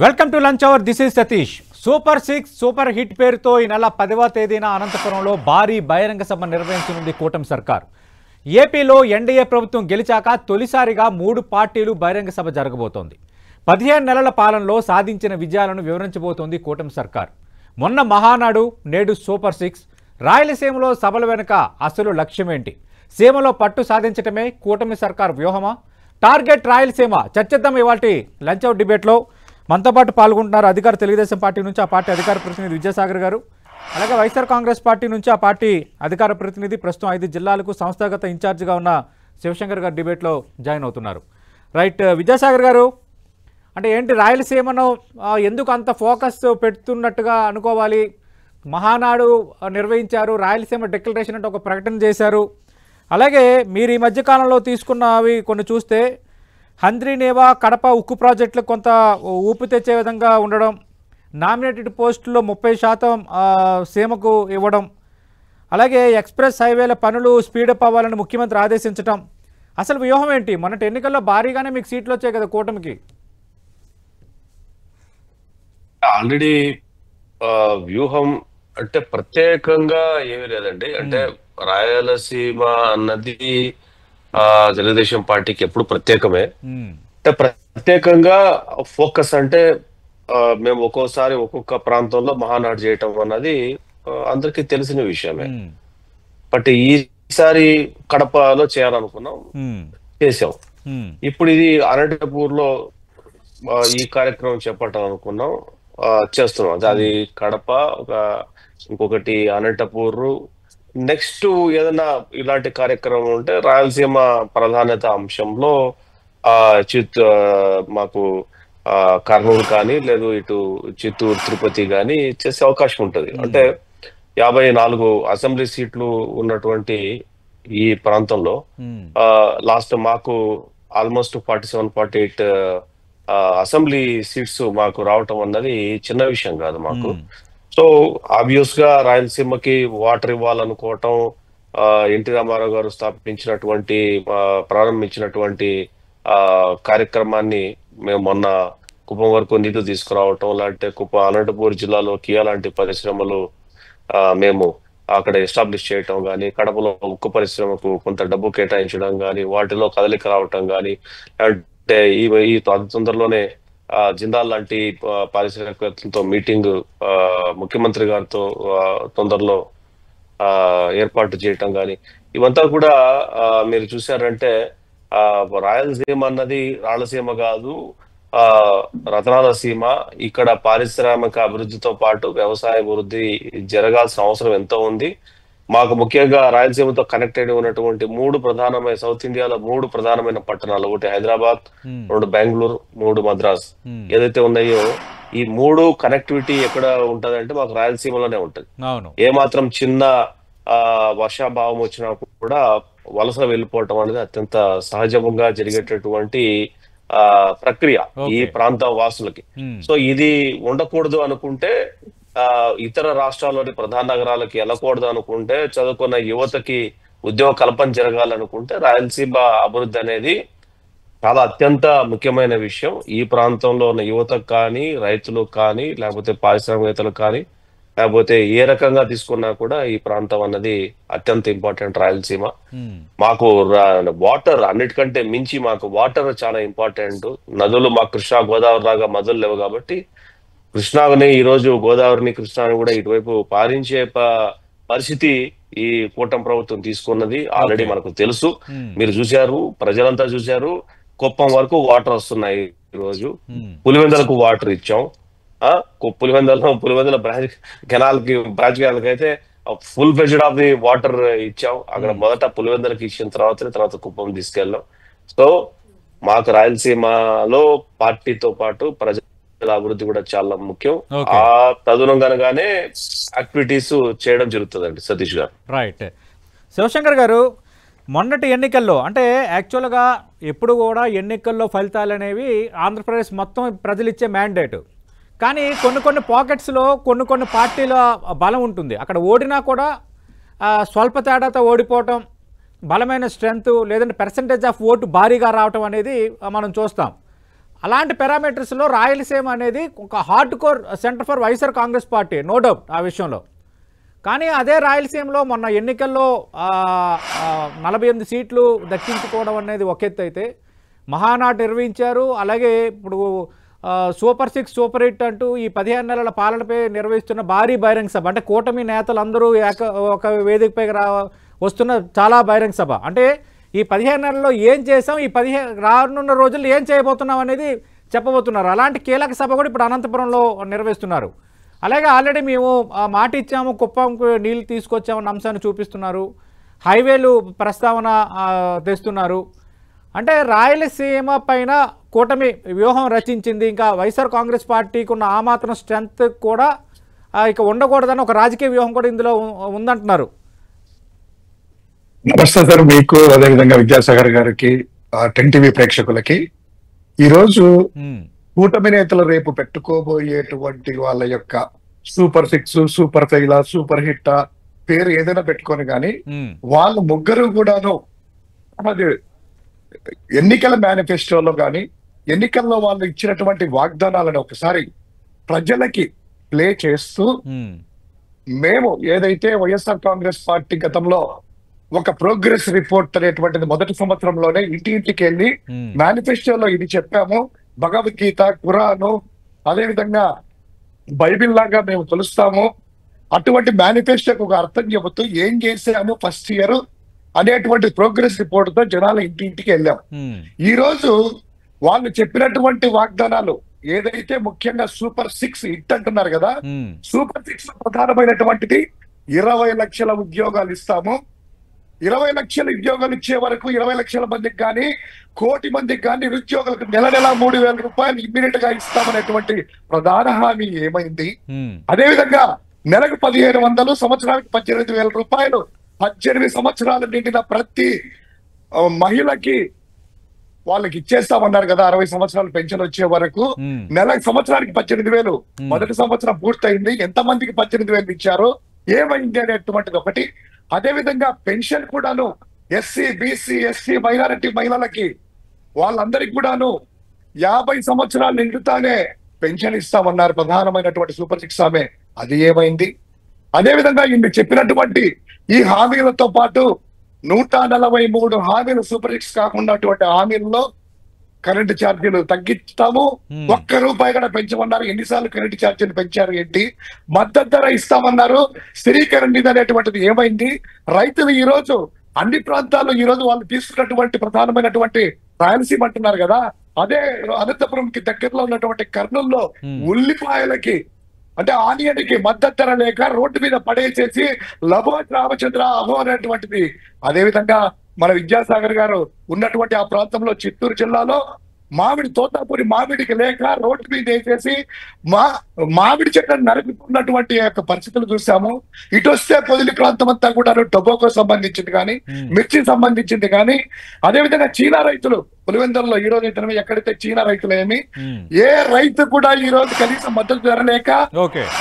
Welcome to lunch hour. This is Satish. Super 6 super hit పేరుతో ఈ నెల 10వ తేదీన అనంతపురంలో భారీ బహిరంగ సభ నిర్వహించనుంది కూటమి సర్కార్. ఏపీలో ఎన్డీఏ ప్రభుత్వం గెలిచాక తొలిసారిగా 3 పార్టీలు బహిరంగ సభ జరగబోతోంది. 15 నెలల పాలనలో సాధించిన విజయాలను వివరించబోతోంది కూటమి సర్కార్. మొన్న మహానాడు, నేడు సూపర్ 6. రాయలసీమలో సభల వెనుక అసలు లక్ష్యమేంటి? సీమలో పట్టు సాధించటమే కూటమి సర్కార్ వ్యూహమా? టార్గెట్ రాయలసీమ చర్చిద్దాం ఇవాల్టి లంచ్ అవర్ డిబేట్లో. మనతో పాటు పాల్గొంటున్నారు అధికార తెలుగుదేశం పార్టీ నుంచి ఆ పార్టీ అధికార ప్రతినిధి విద్యాసాగర్ గారు, అలాగే వైఎస్ఆర్ కాంగ్రెస్ పార్టీ నుంచి ఆ పార్టీ అధికార ప్రతినిధి ప్రస్తుతం 5 జిల్లాలకు సంస్థాగత ఇన్ఛార్జిగా ఉన్న శివశంకర్ గారు డిబేట్లో జాయిన్ అవుతున్నారు. రైట్, విద్యాసాగర్ గారు, అంటే ఏంటి రాయలసీమను ఎందుకు అంత ఫోకస్ పెడుతున్నట్టుగా అనుకోవాలి? మహానాడు నిర్వహించారు, రాయలసీమ డిక్లరేషన్ అంటే ఒక ప్రకటన చేశారు. అలాగే మీరు ఈ మధ్యకాలంలో తీసుకున్నవి కొన్ని చూస్తే హంద్రీనేవా, కడప ఉక్కు ప్రాజెక్టులకు కొంత ఊపు తెచ్చే విధంగా ఉండడం, నామినేటెడ్ పోస్టుల్లో 30% సీమకు ఇవ్వడం, అలాగే ఎక్స్ప్రెస్ హైవేల పనులు స్పీడప్ అవ్వాలని ముఖ్యమంత్రి ఆదేశించడం. అసలు వ్యూహం ఏంటి? మొన్నటి ఎన్నికల్లో భారీగానే మీకు సీట్లు వచ్చాయి కదా కూటమికి. ఆల్రెడీ వ్యూహం అంటే ప్రత్యేకంగా ఏమీ లేదండి. అంటే రాయలసీమ అన్నది తెలుగుదేశం పార్టీకి ఎప్పుడు ప్రత్యేకమే. అంటే ప్రత్యేకంగా ఫోకస్ అంటే మేము ఒక్కోసారి ఒక్కొక్క ప్రాంతంలో మహానాడు చేయటం అన్నది అందరికీ తెలిసిన విషయమే. బట్ ఈసారి కడపలో చేయాలనుకున్నాం, చేసాం. ఇప్పుడు ఇది అనంతపూర్ లో ఈ కార్యక్రమం చేపట్టాలనుకున్నాం, చేస్తున్నాం. అది కడప, ఇంకొకటి అనంతపూర్. నెక్స్ట్ ఏదైనా ఇలాంటి కార్యక్రమం ఉంటే రాయలసీమ ప్రాధాన్యత అంశంలో మాకు కర్నూలు కానీ లేదు ఇటు చిత్తూరు, తిరుపతి కానీ చేసే అవకాశం ఉంటుంది. అంటే 54 అసెంబ్లీ సీట్లు ఉన్నటువంటి ఈ ప్రాంతంలో లాస్ట్ మాకు ఆల్మోస్ట్ 47-48 అసెంబ్లీ సీట్స్ మాకు రావటం అన్నది చిన్న విషయం కాదు మాకు. సో ఆబ్వియస్ గా రాయలసీమకి వాటర్ ఇవ్వాలనుకోవటం, ఎన్టీ రామారావు గారు ప్రారంభించినటువంటి కార్యక్రమాన్ని మేము మొన్న కుప్పం వరకు నీళ్లు తీసుకురావటం, లాంటి అనంతపూర్ జిల్లాలో కియా లాంటి పరిశ్రమలు మేము అక్కడ ఎస్టాబ్లిష్ చేయటం కానీ, కడపలో ఉక్కు పరిశ్రమకు కొంత డబ్బు కేటాయించడం కానీ, వాటిలో కదలిక రావటం కానీ, అంటే ఈ తొందరలోనే జిందాల్ లాంటి పారిశ్రామికవేత్తలతో మీటింగ్ ముఖ్యమంత్రి గారితో తొందరలో ఏర్పాటు చేయటం కానీ, ఇవంతా కూడా మీరు చూసారంటే రాయలసీమ అన్నది రాయలసీమ కాదు, రతనాల సీమ. ఇక్కడ పారిశ్రామిక అభివృద్ధితో పాటు వ్యవసాయ అభివృద్ధి జరగాల్సిన అవసరం ఎంతో ఉంది. మాకు ముఖ్యంగా రాయలసీమతో కనెక్టెడ్ ఉన్నటువంటి 3 ప్రధానమైన సౌత్ ఇండియాలో 3 ప్రధానమైన పట్టణాలు, ఒకటి హైదరాబాద్, 2 బెంగళూరు, 3 మద్రాస్ ఏదైతే ఉన్నాయో, ఈ 3 కనెక్టివిటీ ఎక్కడ ఉంటదంటే మాకు రాయలసీమలోనే ఉంటది. ఏ మాత్రం చిన్న వర్షాభావం వచ్చినా కూడా వలస వెళ్ళిపోవటం అనేది అత్యంత సహజంగా జరిగేటటువంటి ప్రక్రియ ఈ ప్రాంత వాసులకి. సో ఇది ఉండకూడదు అనుకుంటే, ఇతర రాష్ట్రాల్లోని ప్రధాన నగరాలకి వెళ్ళకూడదు అనుకుంటే, చదువుకున్న యువతకి ఉద్యోగ కల్పన జరగాలనుకుంటే రాయలసీమ అభివృద్ధి అనేది చాలా అత్యంత ముఖ్యమైన విషయం. ఈ ప్రాంతంలో ఉన్న యువతకు కానీ, రైతులకు కానీ, లేకపోతే పారిశ్రామికవేత్తలకు కానీ, లేకపోతే ఏ రకంగా తీసుకున్నా కూడా ఈ ప్రాంతం అన్నది అత్యంత ఇంపార్టెంట్. రాయలసీమ మాకు వాటర్ అన్నిటికంటే మించి మాకు వాటర్ చాలా ఇంపార్టెంట్. నదులు మాకు కృష్ణా, గోదావరి లాగా నదులు లేవు కాబట్టి కృష్ణాని ఈ రోజు గోదావరిని, కృష్ణాని కూడా ఇటువైపు పారించే పరిస్థితి ఈ కూటమి ప్రభుత్వం తీసుకున్నది. ఆల్రెడీ మనకు తెలుసు, మీరు చూశారు, ప్రజలంతా చూశారు. కుప్పం వరకు వాటర్ వస్తున్నాయి. ఈ రోజు పులివెందులకు వాటర్ ఇచ్చాం. పులివెందుల బ్రాంచ్ కెనాల్కి అయితే full fledged of the water ఇచ్చాం. అక్కడ మొదట పులివెందులకు ఇచ్చిన తర్వాత కుప్పం తీసుకెళ్ళాం. సో మాకు రాయలసీమలో పార్టీతో పాటు ప్రజల అభివృద్ధి కూడా చాలా ముఖ్యం. ఆ తదనుగుణంగానే యాక్టివిటీస్ చేయడం జరుగుతుందండి సతీష్ గారు. రైట్, శివశంకర్ గారు, మొన్నటి ఎన్నికల్లో అంటే యాక్చువల్గా ఎప్పుడు కూడా ఎన్నికల్లో ఫలితాలు అనేవి ఆంధ్రప్రదేశ్ మొత్తం ప్రజలు ఇచ్చే మ్యాండేట్. కానీ కొన్ని పాకెట్స్లో కొన్ని పార్టీల బలం ఉంటుంది. అక్కడ ఓడినా కూడా స్వల్ప తేడాతో ఓడిపోవటం, బలమైన స్ట్రెంగ్త్ లేదంటే పర్సంటేజ్ ఆఫ్ ఓటు భారీగా రావటం అనేది మనం చూస్తాం. అలాంటి పారామీటర్స్లో రాయలసీమ అనేది ఒక hard core centre for YSR Congress party, no doubt ఆ విషయంలో. కానీ అదే రాయలసీమలో మొన్న ఎన్నికల్లో 48 సీట్లు దక్కించుకోవడం అనేది ఒక ఎత్తు అయితే, మహానాడు నిర్వహించారు. అలాగే ఇప్పుడు సూపర్ 6 సూపర్ 8 అంటూ ఈ 15 నెలల పాలనపై నిర్వహిస్తున్న భారీ బహిరంగ సభ, అంటే కూటమి నేతలు అందరూ ఒక వేదికపై వస్తున్న చాలా బహిరంగ సభ. అంటే ఈ 15 నెలల్లో ఏం చేసాం, ఈ రానున్న రోజుల్లో ఏం చేయబోతున్నాం అనేది చెప్పబోతున్నారు. అలాంటి కీలక సభ కూడా ఇప్పుడు అనంతపురంలో నిర్వహిస్తున్నారు. అలాగే ఆల్రెడీ మేము మాట ఇచ్చాము, కుప్పంకు నీళ్లు తీసుకొచ్చామన్న అంశాన్ని చూపిస్తున్నారు, హైవేలు ప్రస్తావన తెస్తున్నారు. అంటే రాయలసీమ పైన కూటమి వ్యూహం రచించింది. ఇంకా వైఎస్ఆర్ కాంగ్రెస్ పార్టీకి ఉన్న ఆ మాత్రం స్ట్రెంత్ కూడా ఇక ఉండకూడదని ఒక రాజకీయ వ్యూహం కూడా ఇందులో ఉందంటున్నారు. నమస్తే సార్, మీకు అదేవిధంగా విద్యాసాగర్ గారికి, 10 టీవీ ప్రేక్షకులకి. ఈరోజు కూటమి నేతలు రేపు పెట్టుకోబోయేటువంటి వాళ్ళ యొక్క సూపర్ 6, సూపర్ 5, సూపర్ హిట్ పేరు ఏదైనా పెట్టుకొని కానీ వాళ్ళు ముగ్గురు కూడాను అది ఎన్నికల మేనిఫెస్టోలో కానీ ఎన్నికల్లో వాళ్ళు ఇచ్చినటువంటి వాగ్దానాలను ఒకసారి ప్రజలకి ప్లే చేస్తూ, మేము ఏదైతే వైఎస్ఆర్ కాంగ్రెస్ పార్టీ గతంలో ఒక ప్రోగ్రెస్ రిపోర్ట్ అనేటువంటిది మొదటి సంవత్సరంలోనే ఇంటింటికి వెళ్ళి మేనిఫెస్టోలో ఇది చెప్పాము, భగవద్గీత, ఖురాను, అదేవిధంగా బైబిల్ లాగా మేము కొలుస్తాము, అటువంటి మేనిఫెస్టోకి ఒక అర్థం చెబుతూ ఏం చేసాము ఫస్ట్ ఇయర్ అనేటువంటి ప్రోగ్రెస్ రిపోర్ట్ తో జనాల ఇంటింటికి వెళ్ళాం. ఈ రోజు వాళ్ళు చెప్పినటువంటి వాగ్దానాలు ఏదైతే ముఖ్యంగా సూపర్ 6 హిట్ అంటున్నారు కదా, సూపర్ 6 ప్రధానమైనటువంటిది 20 లక్షల ఉద్యోగాలు ఇస్తాము. 20 లక్షల ఉద్యోగాలు ఇచ్చే వరకు 20 లక్షల మందికి కానీ, 1 కోటి మందికి కానీ నిరుద్యోగులకు నెల 3,000 రూపాయలు ఇమ్మీడియట్ గా ఇస్తామనేటువంటి ప్రధాన హామీ ఏమైంది? అదేవిధంగా నెలకు 1,500, సంవత్సరానికి 18,000 రూపాయలు 18 సంవత్సరాలు నిండిన ప్రతి మహిళకి వాళ్ళకి ఇచ్చేస్తామన్నారు కదా. 60 సంవత్సరాలు పెన్షన్ వచ్చే వరకు సంవత్సరానికి 18,000. మొదటి సంవత్సరం పూర్తయింది, ఎంతమందికి 18,000 ఇచ్చారు, ఏమైంది అనేటువంటిది ఒకటి. అదేవిధంగా పెన్షన్ కూడాను ఎస్సీ, బీసీ, ఎస్టీ, మైనారిటీ మహిళలకి వాళ్ళందరికి కూడాను 50 సంవత్సరాలు నిండుతానే పెన్షన్ ఇస్తామన్నారు ప్రధానమైనటువంటి సూపర్ 6 ఆమె. అది ఏమైంది? అదేవిధంగా ఇన్ని చెప్పినటువంటి ఈ హామీలతో పాటు 143 హామీలు సూపర్ 6 కాకుండా అటువంటి హామీల్లో కరెంటు ఛార్జీలు తగ్గిస్తాము, 1 రూపాయి కూడా పెంచమన్నారు. ఎన్నిసార్లు కరెంటు ఛార్జీలు పెంచారు ఏంటి? మద్దతు ధర ఇస్తామన్నారు, స్థిరీకరణ నిధి అనేటువంటిది ఏమైంది? రైతులు ఈ రోజు అన్ని ప్రాంతాల్లో ఈ రోజు వాళ్ళు తీసుకున్నటువంటి ప్రధానమైనటువంటి రాయలసీమ అంటున్నారు కదా, అదే అనంతపురంకి దగ్గరలో ఉన్నటువంటి కర్నూలులో ఉల్లిపాయలకి అంటే ఆనియన్ కి మద్దతు ధర లేక రోడ్డు మీద పడేసేసి లభో రామచంద్ర అహో అనేటువంటిది. అదేవిధంగా మన విద్యాసాగర్ గారు ఉన్నటువంటి ఆ ప్రాంతంలో చిత్తూరు జిల్లాలో తోతాపూరి మామిడికి లేక రోడ్డు మీద వేసేసి మామిడి చెట్లను నరుకుతున్నటువంటి యొక్క పరిస్థితులు చూసాము. ఇటు వస్తే పొదిలి ప్రాంతం అంతా కూడా టొబాకో సంబంధించింది కానీ, మిర్చి సంబంధించింది కానీ, అదేవిధంగా చీనా రైతులు పులివెందులలో ఈ రోజు ఎక్కడైతే చీనా రైతులు ఏమి ఏ రైతు కూడా ఈ రోజు కనీసం మద్దతు ధర లేక,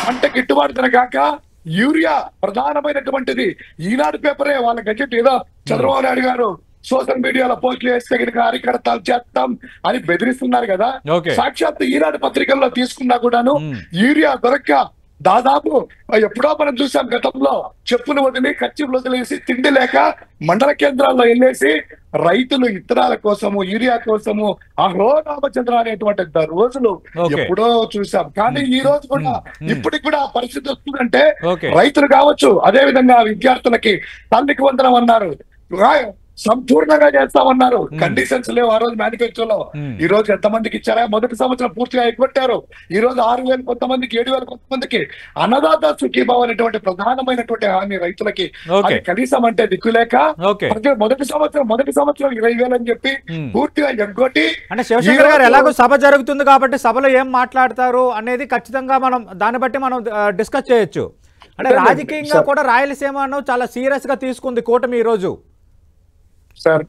పంట గిట్టుబాటు ధర కాక, యూరియా ప్రధానమైనటువంటిది ఈనాడు పేపరే వాళ్ళ గజెట్ ఏదో చంద్రబాబు నాయుడు గారు సోషల్ మీడియాలో పోస్టులు వేస్తే కనుక అరికడతాలు చేస్తాం అని బెదిరిస్తున్నారు కదా. సాక్షాత్ ఈనాడు పత్రికల్లో తీసుకున్నా కూడాను యూరియా దొరక్క దాదాపు ఎప్పుడో మనం చూసాం గతంలో చెప్పులు వదిలి కచ్చిపులు వదిలేసి తిండి లేక మండల కేంద్రాల్లో వెళ్ళేసి రైతులు ఇత్తనాల కోసము, యూరియా కోసము అహో రామచంద్ర అనేటువంటి రోజులు ఎప్పుడో చూసాం. కానీ ఈ రోజు కూడా ఇప్పటికి కూడా ఆ పరిస్థితి వస్తుందంటే రైతులు కావచ్చు, అదే విధంగా విద్యార్థులకి తల్లికి వందనం అన్నారు, సంపూర్ణంగా చేస్తామన్నారు. కండిషన్స్ లేవు ఆ రోజు మేనిఫెస్టోలో. ఈ రోజు ఎంతమందికి ఇచ్చారా? మొదటి సంవత్సరం పూర్తిగా ఎగ్గొట్టారు. ఈ రోజు 6,000 కొంతమందికి, 7,000 కొంతమందికి అన్నదాత సుఖీభావ అనేటువంటి ప్రధానమైనటువంటి హామీ రైతులకి కనీసం అంటే దిక్కులేక మొదటి సంవత్సరం 20,000 అని చెప్పి పూర్తిగా ఎగ్గొట్టి. అంటే శివశంకర్ గారు ఎలాగో సభ జరుగుతుంది కాబట్టి సభలో ఏం మాట్లాడతారు అనేది ఖచ్చితంగా మనం దాన్ని బట్టి మనం డిస్కస్ చేయొచ్చు. అంటే రాజకీయంగా కూడా రాయలసీమను చాలా సీరియస్ గా తీసుకుంది కూటమి ఈ రోజు. సార్,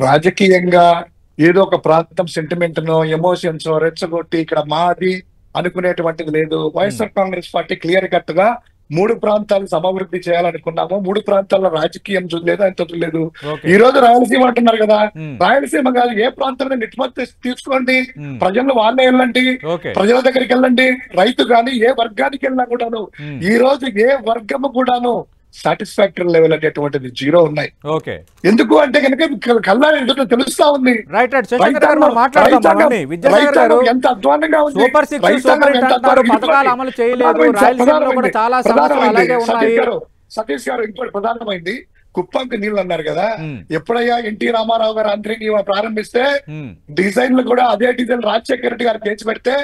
రాజకీయంగా ఏదో ఒక ప్రాంతం సెంటిమెంట్ నో ఎమోషన్స్ రెచ్చగొట్టి ఇక్కడ మాది అనుకునేటువంటిది లేదు. YSR Congress party clear cut గా మూడు ప్రాంతాలు సమభివృద్ధి చేయాలనుకున్నాము. మూడు ప్రాంతాల్లో రాజకీయం లేదు, అంత లేదు. Okay. ఈ రోజు రాయలసీమ అంటున్నారు కదా, Hmm. రాయలసీమ కాదు, ఏ ప్రాంతంలో నిష్పత్తి తీసుకోండి, Hmm. ప్రజల్లో వాళ్ళే వెళ్ళండి, Okay. ప్రజల దగ్గరికి వెళ్ళండి. రైతు గాని ఏ వర్గానికి వెళ్ళినా కూడాను Hmm. ఈ రోజు ఏ వర్గము కూడాను సాటిస్ఫాక్టరీ లెవెల్ అనేటువంటిది 0 ఉన్నాయి. ఓకే, ఎందుకు అంటే కనుక కల్లా ఎదుట తెలుస్తా ఉంది. Right right. శివశంకర్ గారు మనం మాట్లాడదాం అవన్నీ. విద్యాసాగర్ గారు ఎంత అధ్వానంగా ఉంది. సూపర్ 6 సూపర్ హిట్ అంటారు, పథకాలు అమలు చేయలేదు, రాయలసీమలో కూడా చాలా సమస్యలు అలాగే ఉన్నాయి. సతీష్ గారు ఇంకోటి ప్రధానమైంది, కుప్పంకి నీళ్లు అన్నారు కదా. Hmm. ఎప్పుడయ్యా ఎన్టీ రామారావు గారు అంతరికి ప్రారంభిస్తే డిజైన్లు కూడా అదే డిజైన్ రాజశేఖర రెడ్డి గారు చేసి పెడితే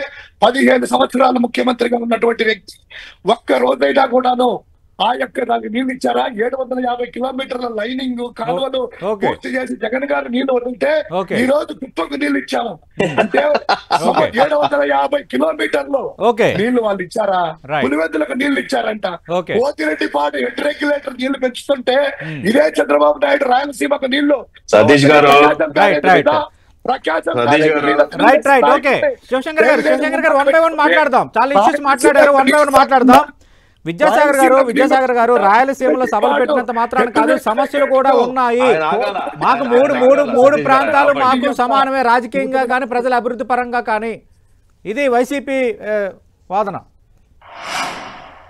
15 సంవత్సరాలు ముఖ్యమంత్రిగా ఉన్నటువంటి వ్యక్తి ఒక్క రోజైనా కూడాను ఆ యొక్క దానికి నీళ్లు ఇచ్చారా? 750 కిలోమీటర్ల లైనింగ్ కాలువలు Okay. పూర్తి చేసి జగన్ గారు నీళ్లు వదిలితే Okay. ఈ రోజు కుప్పకు నీళ్లు ఇచ్చాము అంటే 750 కిలోమీటర్లు ఓకే, నీళ్లు వాళ్ళు ఇచ్చారా? Right. పులివెందులకు నీళ్లు ఇచ్చారంట. Okay. పోతిరెడ్డిపాడు హెడ్ రెగ్యులేటర్ నీళ్లు పెంచుతుంటే ఇదే చంద్రబాబు నాయుడు రాయలసీమకు నీళ్లు. Satish garu. Right, right. Right right. Okay, Shivashankar garu 1 by 1 మాట్లాడదాం. చాలా ఇష్యూస్ మాట్లాడారు, 1 by 1 మాట్లాడదాం. విద్యాసాగర్ గారు రాయలసీమలో సభలు పెట్టినంత మాత్రాన కాదు, సమస్యలు కూడా ఉన్నాయి. మాకు మూడు ప్రాంతాలు మాకు సమానమే, రాజకీయంగా కానీ ప్రజల అభివృద్ధి పరంగా కానీ. ఇది వైసీపీ వాదన.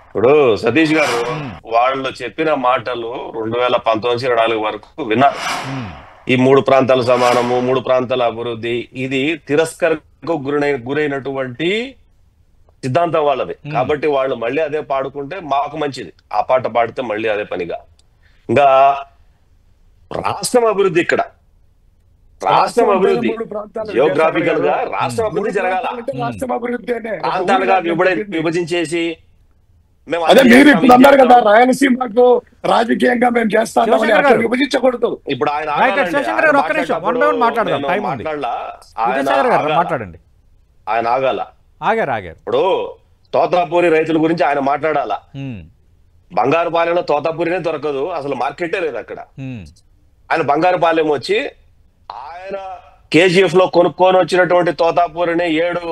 ఇప్పుడు సతీష్ గారు వాళ్ళు చెప్పిన మాటలు 2019-24 వరకు విన్నారు. ఈ 3 ప్రాంతాల సమానము, 3 ప్రాంతాల అభివృద్ధి, ఇది తిరస్కరణకు గురైనటువంటి సిద్ధాంతం వాళ్ళది. కాబట్టి వాళ్ళు మళ్ళీ అదే పాడుకుంటే మాకు మంచిది, ఆ పాట పాడితే మళ్ళీ అదే పనిగా. ఇంకా రాష్ట్రం అభివృద్ధి, ఇక్కడ రాష్ట్రం అభివృద్ధి జియోగ్రాఫికల్ గా రాష్ట్రం అభివృద్ధి జరగాల. రాష్ట్రం అభివృద్ధి ప్రాంతాలుగా విభజించేసి మేము అదే మీరు ఇప్పుడు అన్నారు కదా, రాయలసీమకు రాజకీయంగా మేము చేస్తామని అట్లా విభజించకూడదు. ఇప్పుడు ఆయన మాట్లాడండి. ఆయన ఆగాల. ఆగారు. ఇప్పుడు తోతాపూరి రైతుల గురించి ఆయన మాట్లాడాలా. బంగారుపాలెంలో తోతాపూరినే దొరకదు, అసలు మార్కెటే లేదు అక్కడ. ఆయన బంగారుపాలెం వచ్చి ఆయన కేజీఎఫ్ లో కొనుక్కొని వచ్చినటువంటి తోతాపూరిని 7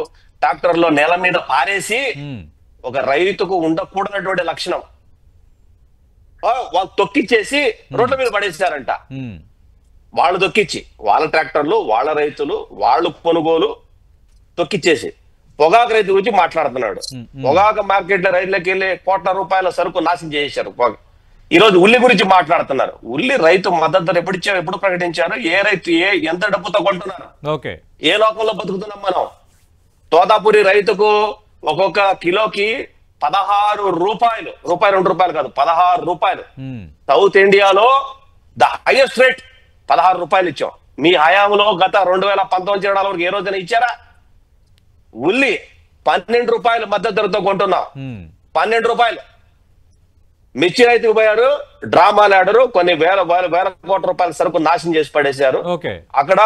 ట్రాక్టర్లో నేల మీద పారేసి, ఒక రైతుకు ఉండకూడనటువంటి లక్షణం, వాళ్ళు తొక్కిచ్చేసి రోడ్ల మీద పడేసారంట. వాళ్ళు తొక్కిచ్చి, వాళ్ళ ట్రాక్టర్లు, వాళ్ళ రైతులు, వాళ్ళు కొనుగోలు తొక్కిచ్చేసి పొగాకు రైతు గురించి మాట్లాడుతున్నాడు. పొగాకు మార్కెట్ లో రైతులకు వెళ్ళి కోట్ల రూపాయల సరుకు నాశనం చేసేశారు. ఈ రోజు ఉల్లి గురించి మాట్లాడుతున్నారు. ఉల్లి రైతు మద్దతు ధర ఎప్పుడు ప్రకటించారు? ఏ రైతు ఎంత డబ్బుతో కొంటున్నారు? ఏ లోకంలో బతుకుతున్నాం మనం? తోతాపూరి రైతుకు ఒక్కొక్క కిలోకి 16 రూపాయలు, ₹2 కాదు, 16 రూపాయలు. సౌత్ ఇండియాలో ద హైయెస్ట్ రేట్ 16 రూపాయలు ఇచ్చాం. మీ హయాంలో గత 2019-24 వరకు ఏ రోజున ఇచ్చారా? ఉల్లి 12 రూపాయలు మద్దతు ధరతో కొంటున్నాం. 12 రూపాయలు. మిర్చి రైతుకు పోయారు, డ్రామాలు ఆడారు, కొన్ని వేల కోట్ల రూపాయల సరుకు నాశనం చేసి పడేశారు. అక్కడ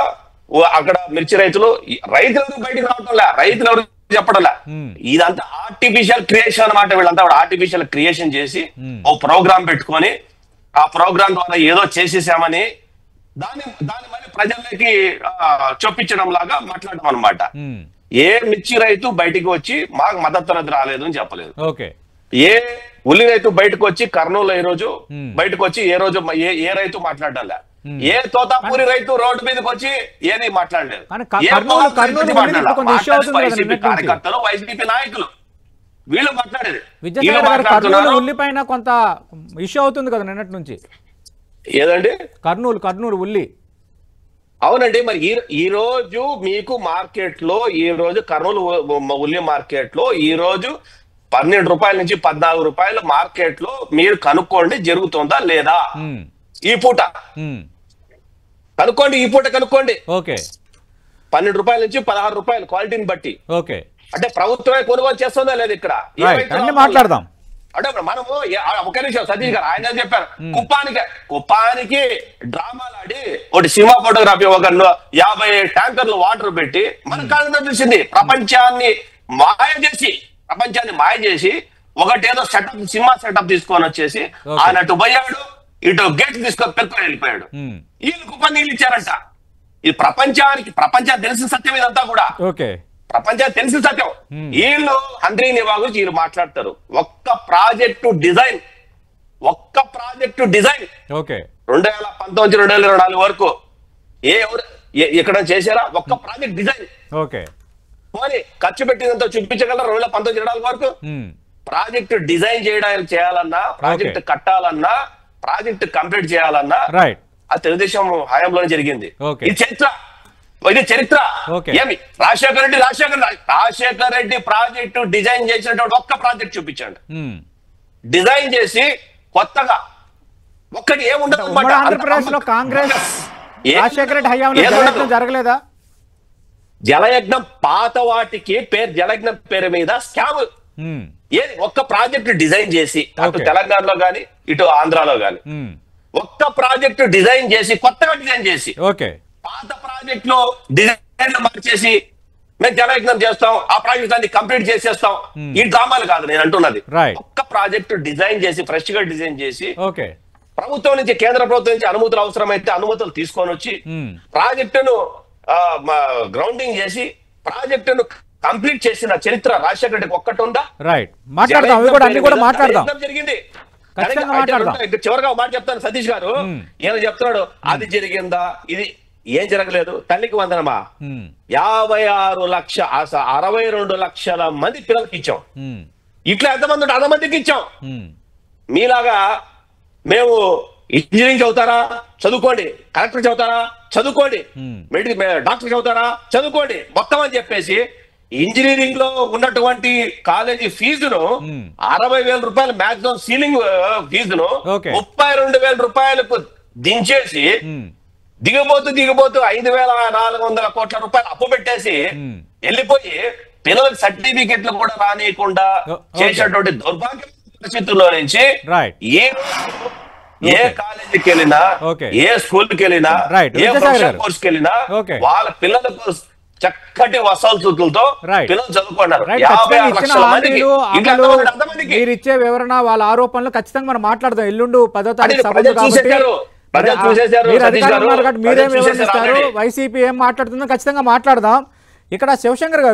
మిర్చి రైతులు బయటకు రావటంలే, రైతులు ఎవరు చెప్పడంలే. ఇదంతా ఆర్టిఫిషియల్ క్రియేషన్ అన్నమాట. వీళ్ళంతా ఆర్టిఫిషియల్ క్రియేషన్ చేసి ఓ ప్రోగ్రామ్ పెట్టుకొని ఆ ప్రోగ్రామ్ ద్వారా ఏదో చేసేసామని దాన్ని మళ్ళీ ప్రజలకి చొప్పించడం లాగా మాట్లాడడం అనమాట. ఏ మిర్చి రైతు బయటికి వచ్చి మాకు మద్దతు ధర రాలేదు అని చెప్పలేదు. ఏ ఉల్లి రైతు బయటకు వచ్చి కర్నూలు ఈ రోజు బయటకు వచ్చి ఏ రైతు మాట్లాడాల? ఏ తోతాపూరి రైతు రోడ్డు మీదకి వచ్చి ఏది మాట్లాడలేదు. వైసీపీ కార్యకర్తలు, వైసీపీ నాయకులు వీళ్ళు మాట్లాడేది. ఉల్లి పైన కొంత ఇష్యూ అవుతుంది కదా నిన్నటి నుంచి. ఏదండి? కర్నూలు ఉల్లి. అవునండి. మరి ఈ రోజు మీకు మార్కెట్ లో, ఈ రోజు కర్నూలు ఉల్లి మార్కెట్ లో ఈ రోజు 12 రూపాయల నుంచి 14 రూపాయలు మార్కెట్ లో మీరు కనుక్కోండి, జరుగుతుందా లేదా? ఈ పూట కనుక్కోండి, 12 రూపాయల నుంచి 16 రూపాయలు క్వాలిటీని బట్టి. అంటే ప్రభుత్వమే కొనుగోలు చేస్తుందా లేదా? ఇక్కడ మాట్లాడదాం. అంటే మనము ఒక నిమిషం సతీష్ గారు ఆయన చెప్పారు, కుప్పానికి డ్రామాలు ఆడి ఒకటి సినిమా ఫోటోగ్రఫీ ఒక 50 ట్యాంకర్లు వాటర్ పెట్టి మన కాలంలో తెలిసింది. ప్రపంచాన్ని మాయ చేసి ఒకటేదో సినిమా సెటప్ తీసుకొని వచ్చేసి ఆయన అటు పోయాడు, ఇటు గేట్ తీసుకొని పెట్టుకొని వెళ్ళిపోయాడు. వీళ్ళు కుప్ప నీళ్ళు ఇచ్చారంట. ఇది ప్రపంచానికి తెలిసిన సత్యం ఇదంతా కూడా. ప్రపంచానికి తెలిసిన సత్యం. వీళ్ళు హంద్రీ నివా గురించి వీళ్ళు మాట్లాడతారు. ఒక్క ప్రాజెక్టు డిజైన్ ఓకే 2019 2024 వరకు ఎవరు ఇక్కడ చేశారా? ఒక్క ప్రాజెక్ట్ డిజైన్ ఓకే పోనీ ఖర్చు పెట్టినంత చూపించగలరా? 2019 2024 వరకు ప్రాజెక్ట్ డిజైన్ చేయాలన్నా, ప్రాజెక్ట్ కట్టాలన్నా, ప్రాజెక్ట్ కంప్లీట్ చేయాలన్నా రైట్ ఆ తెలుగుదేశం హయాంలోనే జరిగింది. ఇది చరిత్ర. ఏమి రాజశేఖర రెడ్డి ప్రాజెక్టు డిజైన్ చేసినటువంటి ఒక్క ప్రాజెక్ట్ చూపించండి. డిజైన్ చేసి కొత్తగా ఒక్కటి ఏముండదు. ఆంధ్రప్రదేశ్ లో కాంగ్రెస్ రాజశేఖర రెడ్డి హయాంలో జరగలేదా? జలయజ్ఞం పాత వాటికి జలయజ్ఞం పేరు మీద స్కామ్. ఏది ఒక్క ప్రాజెక్టు డిజైన్ చేసి అటు తెలంగాణలో గాని ఇటు ఆంధ్రాలో గాని ఒక్క ప్రాజెక్టు డిజైన్ చేసి కొత్తగా డిజైన్ చేసి పాత ప్రాజెక్ట్ లో డిజైన్ మార్చేసి మేము జలయజ్ఞం చేస్తాం, ఆ ప్రాజెక్ట్ అన్ని కంప్లీట్ చేసేస్తాం. ఈ డ్రామాలు కాదు నేను అంటున్నది. ఒక్క ప్రాజెక్టు డిజైన్ చేసి ఫ్రెష్ గా డిజైన్ చేసి ప్రభుత్వం నుంచి కేంద్ర ప్రభుత్వం నుంచి అనుమతులు అవసరమైతే అనుమతులు తీసుకొని వచ్చి ప్రాజెక్టును గ్రౌండింగ్ చేసి ప్రాజెక్టును కంప్లీట్ చేసిన చరిత్ర రాజశేఖర రెడ్డికి ఒక్కటి ఉందా? జరిగింది. చివరిగా మాట చెప్తాను సతీష్ గారు. ఈయన చెప్తున్నాడు అది జరిగిందా, ఇది ఏం జరగలేదు. తల్లికి వందనమా 62 లక్షల మంది పిల్లలకి ఇచ్చాం. ఇట్లా ఎంతమంది ఉంటే అంతమందికి ఇచ్చాం. మీలాగా మేము ఇంజనీరింగ్ చదువుతారా చదువుకోండి, కలెక్టర్ చదువుతారా చదువుకోండి, డాక్టర్ చదువుతారా చదువుకోండి మొత్తం అని చెప్పేసి ఇంజనీరింగ్ లో ఉన్నటువంటి కాలేజీ ఫీజును 60,000 రూపాయలు మాక్సిమం సీలింగ్ ఫీజును 32,000 రూపాయలకు దించేసి దిగబోతూ 5,400 కోట్ల రూపాయలు అప్పు పెట్టేసి వెళ్ళిపోయి పిల్లలకు సర్టిఫికెట్లు కూడా రానియకుండా చేసేటువంటి దౌర్భాగ్య పరిస్థితుల్లో నుంచి ఏ కాలేజీకి వెళ్ళినా, ఏ స్కూల్కి వెళ్ళినా, ఏ ప్రొఫెషనల్ కోర్స్కి వెళ్ళినా వాళ్ళ పిల్లలకు చక్కటి వసతులతో పిల్లలు చదువుకున్నారు. మీరు ఇచ్చే వివరణ వాళ్ళ ఆరోపణలు ఖచ్చితంగా మనం మాట్లాడదాం. ఎల్లుండి 10వ తారీఖు మీరేం వివరిస్తారు, వైసీపీ ఏం మాట్లాడుతుందో ఖచ్చితంగా మాట్లాడదాం. ఇక్కడ శివశంకర్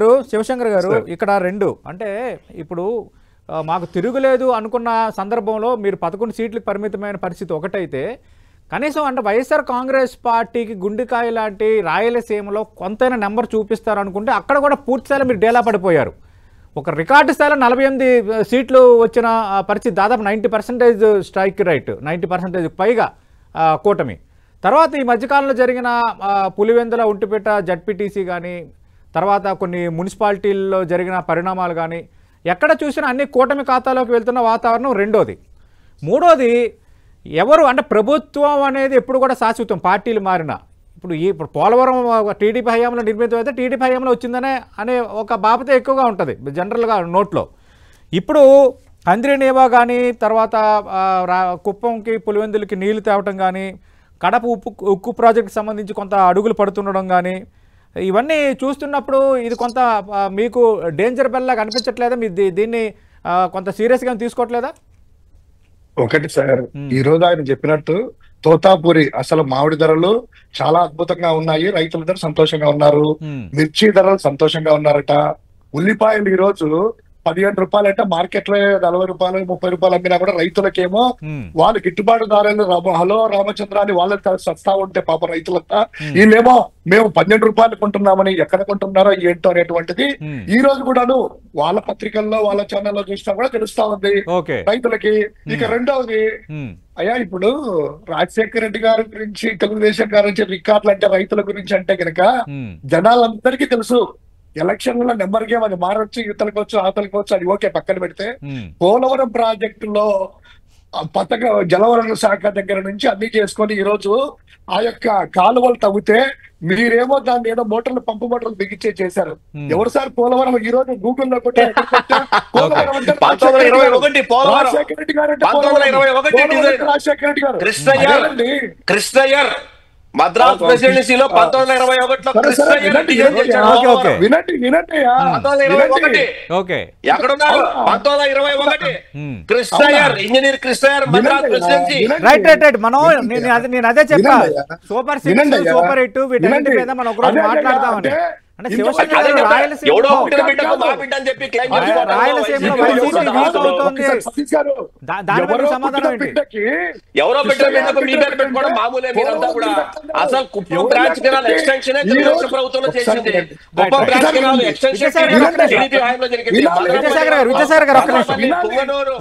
గారు ఇక్కడ రెండు అంటే ఇప్పుడు మాకు తిరుగులేదు అనుకున్న సందర్భంలో మీరు 11 సీట్లకు పరిమితమైన పరిస్థితి ఒకటైతే, కనీసం అంటే వైఎస్ఆర్ కాంగ్రెస్ పార్టీకి గుండెకాయ లాంటి రాయలసీమలో కొంతైనా నెంబర్ చూపిస్తారు అనుకుంటే అక్కడ కూడా పూర్తి స్థాయిలో మీరు డేలా పడిపోయారు. ఒక రికార్డు స్థాయిలో 48 సీట్లు వచ్చిన పరిస్థితి, దాదాపు 90% స్ట్రైక్ రైట్, 90% పైగా కూటమి. తర్వాత ఈ మధ్యకాలంలో జరిగిన పులివెందుల ఒంటిపేట జడ్పీటీసీ కానీ, తర్వాత కొన్ని మున్సిపాలిటీల్లో జరిగిన పరిణామాలు కానీ, ఎక్కడ చూసినా అన్ని కూటమి ఖాతాలోకి వెళ్తున్న వాతావరణం రెండోది. మూడోది ఎవరు అంటే ప్రభుత్వం అనేది ఎప్పుడు కూడా శాశ్వతం, పార్టీలు మారినా. ఇప్పుడు పోలవరం టీడీపీ హయాంలో నిర్మితం అయితే టీడీపీ హయాంలో వచ్చిందనే అనే ఒక బాపత ఎక్కువగా ఉంటుంది జనరల్గా నోట్లో. ఇప్పుడు హంద్రీనేవా కానీ, తర్వాత కుప్పంకి పులివెందులకి నీళ్లు తేవటం కానీ, కడప ఉక్కు ప్రాజెక్టుకి సంబంధించి కొంత అడుగులు పడుతుండడం కానీ, ఇవన్నీ చూస్తున్నప్పుడు ఇది కొంత మీకు డేంజర్ బెల్లాగా అనిపించట్లేదా? మీరు దీన్ని కొంత సీరియస్గా తీసుకోవట్లేదా? ఒకటి సార్, ఈ రోజు ఆయన చెప్పినట్టు తోతాపూరి అసలు మామిడి ధరలు చాలా అద్భుతంగా ఉన్నాయి, రైతుల ధర సంతోషంగా ఉన్నారు, మిర్చి ధరలు సంతోషంగా ఉన్నారట. ఉల్లిపాయలు ఈ రోజు 15 రూపాయలు అంటే మార్కెట్ లో 40 రూపాయలు 30 రూపాయలు అమ్మినా కూడా రైతులకేమో వాళ్ళు గిట్టుబాటు ధరలు హలో రామచంద్ర అని వాళ్ళకి సస్తా ఉంటే పాప రైతులంతా వీళ్ళేమో మేము 12 రూపాయలు కొంటున్నామని ఎక్కడ కొంటున్నారో ఏంటో అనేటువంటిది ఈ రోజు కూడాను వాళ్ళ పత్రికల్లో వాళ్ళ ఛానల్లో చూసినా కూడా తెలుస్తా ఉంది రైతులకి. ఇక రెండవది అయ్యా, ఇప్పుడు రాజశేఖర రెడ్డి గారి గురించి తెలుగుదేశం గారి నుంచి రికార్డులు అంటే రైతుల గురించి అంటే కనుక జనాలందరికీ తెలుసు. ఎలక్షన్లలో నెంబర్ గేమ్ అది మారొచ్చు, యువతలకొచ్చు ఆతలకొచ్చు, అది ఓకే పక్కన పెడితే పోలవరం ప్రాజెక్టులో జలవనరుల శాఖ దగ్గర నుంచి అన్ని చేసుకొని ఈ రోజు ఆ యొక్క కాలువలు తవ్వితే మీరేమో దాన్ని ఏదో మోటార్లు పంపు మోటార్లు బిగించే చేశారు. ఎవరు సార్ పోలవరం? ఈ రోజు గూగుల్లో కొట్టే రాజశేఖర రెడ్డి గారు కృష్ణయ్యర్ మద్రాస్ ప్రెసిడెన్సీలో 1921 వినండి 1921 Krishna Iyer engineer Krishna Iyer Madras presidency. Right మనం నేను అదే చెప్పా, సూపర్ 6 సూపర్ 8 వీటన్నిటి మీద మనం ఒకరోజు మాట్లాడదామని. అంటే శివశంకర్ గారు ఎవడో రాయలసీమలో పుట్టిన బిడ్డకు మా బిడ్డ అని చెప్పి క్లెయిమ్ చేసుకోవడం రాయలసీమలో వైసీపీ వీక్ అవుతోంది. దాని మీద సమాధానం ఏంటి? ఎవరో పెట్టిన బిడ్డకు మీ పేరు పెట్టుకోవడం మామూలే. మీరంతా కూడా అసలు Kuppam branch canal extension Telugu Desam ప్రభుత్వంలో చేసింది. Kuppam branch canal extension TDP హయాంలో జరిగింది. విద్యాసాగర్ గారు ఒక్క నిమిషం.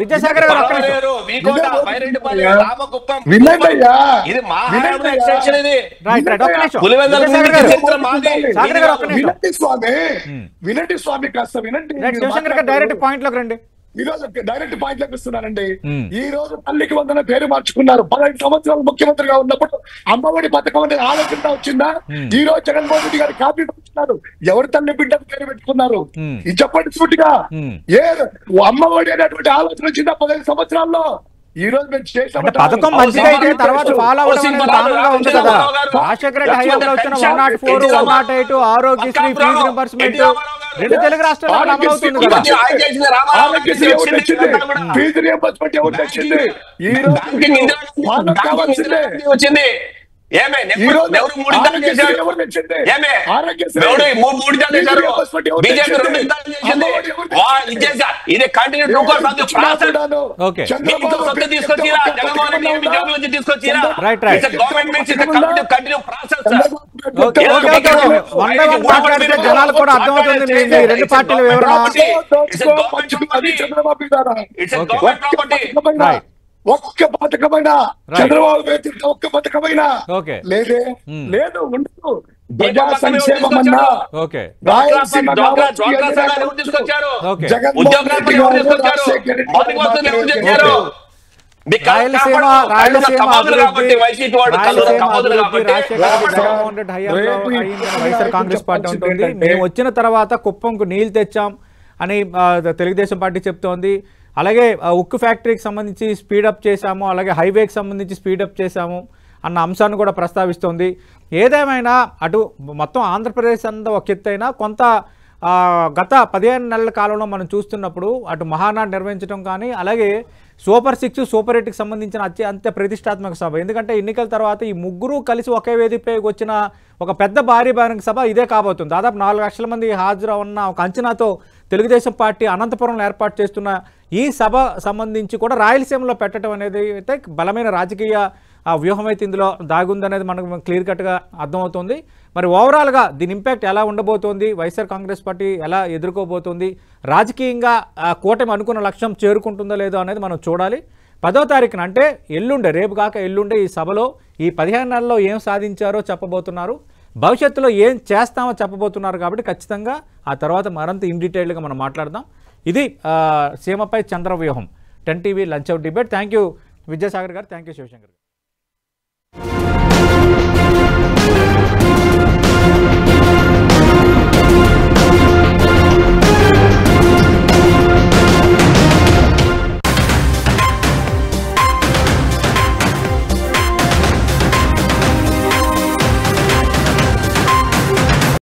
విద్యాసాగర్ గారు ఒక్క నిమిషం. మీకోట బైరెడ్డిపల్లి రామకుప్పం వినండయ్యా, ఇది మా హయాంలో ఎక్స్టెన్షన్. ఇది రైట్ రైట్ ఒక్క నిమిషం. పులివెందుల విద్యాసాగర్ గారు చరిత్ర మాది. సాగర్ గారు ఒక్క నిమిషం. వినండి స్వామి కాస్త వినండి. రైట్ శివశంకర్ గారు డైరెక్ట్ పాయింట్ లోకి రండి. ఈ రోజు డైరెక్ట్ పాయింట్ లోకి వస్తున్నానండి. ఈ రోజు తల్లికి వందన పేరు మార్చుకున్నారు. 15 సంవత్సరాలు ముఖ్యమంత్రిగా ఉన్నప్పుడు అమ్మఒడి పథకం అనేది ఆలోచన వచ్చిందా? ఈ రోజు జగన్మోహన్ రెడ్డి గారు క్యాబినెట్ వచ్చినారు. ఎవరు తల్లి బిడ్డకు పేరు పెట్టుకున్నారు? ఇది చెప్పండి సూటిగా. ఏ అమ్మఒడి అనేటువంటి ఆలోచన వచ్చిందా 15 సంవత్సరాల్లో? ఈ రోజు మేము చేసిన పథకం మంచిదైతే తర్వాత ఫాలో అవ్వడం అనేది కామన్గా ఉంది కదా. రాజశేఖర రెడ్డి హయాంలో వచ్చిన 104, 108 ఆరోగ్యశ్రీ ఫీజు రింబర్స్మెంట్ 2 తెలుగు రాష్ట్రాల్లో అమలు అవుతుంది కదా. ఆరోగ్యశ్రీ ఎవరు తెచ్చింది? ఫీజు రియంబర్స్మెంట్ ఎవరు తెచ్చింది? ఈ రోజు కావాల్సిందే. వచ్చింది ఏమే ఎవరు 3 యుద్ధాలు చేశారు? ఏమే ఎవరు 3 యుద్ధాలు చేశారు? బీజేపీ 2 యుద్ధాలు చేసింది. ఇది continue to course of the process. Okay మీకు సొంత తీసుకొచ్చిరా జగన్మోహన్ రెడ్డి మీ జాబ్ నుంచి తీసుకొచ్చిరా. Right right government means it's continue process. Okay okay okay one by one మాట్లాడితే జనాలు కూడా అర్థమవుతుంది మీ రెండు పార్టీల వివరణ. It's government property. ఒక్క పథకమైనా చంద్రబాబు వ్యతిరేక ఒక్క పథకమైనా ఓకే లేదే లేదు ఉండదు. ప్రజా సంక్షేమం అన్నా ఓకే రాయలసీమ వైఎస్ఆర్ కాంగ్రెస్ పార్టీ ఉంటుంది. మేము వచ్చిన తర్వాత కుప్పంకు నీళ్లు తెచ్చాం అని తెలుగుదేశం పార్టీ చెప్తోంది. అలాగే ఉక్కు ఫ్యాక్టరీకి సంబంధించి స్పీడప్ చేశాము, అలాగే హైవేకి సంబంధించి స్పీడప్ చేశాము అన్న అంశాన్ని కూడా ప్రస్తావిస్తోంది. ఏదేమైనా అటు మొత్తం ఆంధ్రప్రదేశ్ అంతా ఒక ఎత్తైనా కొంత గత 15 నెలల కాలంలో మనం చూస్తున్నప్పుడు అటు మహానాడు నిర్వహించడం కానీ, అలాగే సూపర్ 6, సూపర్ 8కి సంబంధించిన అంత ప్రతిష్టాత్మక సభ. ఎందుకంటే ఎన్నికల తర్వాత ఈ ముగ్గురు కలిసి ఒకే వేదికపైకి వచ్చిన ఒక పెద్ద భారీ బహిరంగ సభ ఇదే కాబోతుంది. దాదాపు 4 లక్షల మంది హాజరు ఉన్న ఒక అంచనాతో తెలుగుదేశం పార్టీ అనంతపురంలో ఏర్పాటు చేస్తున్న ఈ సభ సంబంధించి కూడా రాయలసీమలో పెట్టడం అనేది అయితే బలమైన రాజకీయ వ్యూహం అయితే ఇందులో దాగుందనేది మనకు క్లియర్ కట్గా అర్థమవుతుంది. మరి ఓవరాల్గా దీని ఇంపాక్ట్ ఎలా ఉండబోతోంది, వైఎస్ఆర్ కాంగ్రెస్ పార్టీ ఎలా ఎదుర్కోబోతోంది, రాజకీయంగా కూటమి అనుకున్న లక్ష్యం చేరుకుంటుందో లేదో అనేది మనం చూడాలి. 10వ తారీఖున అంటే ఎల్లుండే, రేపు కాక ఎల్లుండే ఈ సభలో ఈ 15 నెలల్లో ఏం సాధించారో చెప్పబోతున్నారు, భవిష్యత్తులో ఏం చేస్తామో చెప్పబోతున్నారు. కాబట్టి ఖచ్చితంగా ఆ తర్వాత మరింత ఇన్ డీటెయిల్గా మనం మాట్లాడదాం. ఇది సీమపై చంద్రవ్యూహం 10 TV lunch out debate. Thank you Vidyasagar గారు, థ్యాంక్ యూ శివశంకర్ గారు.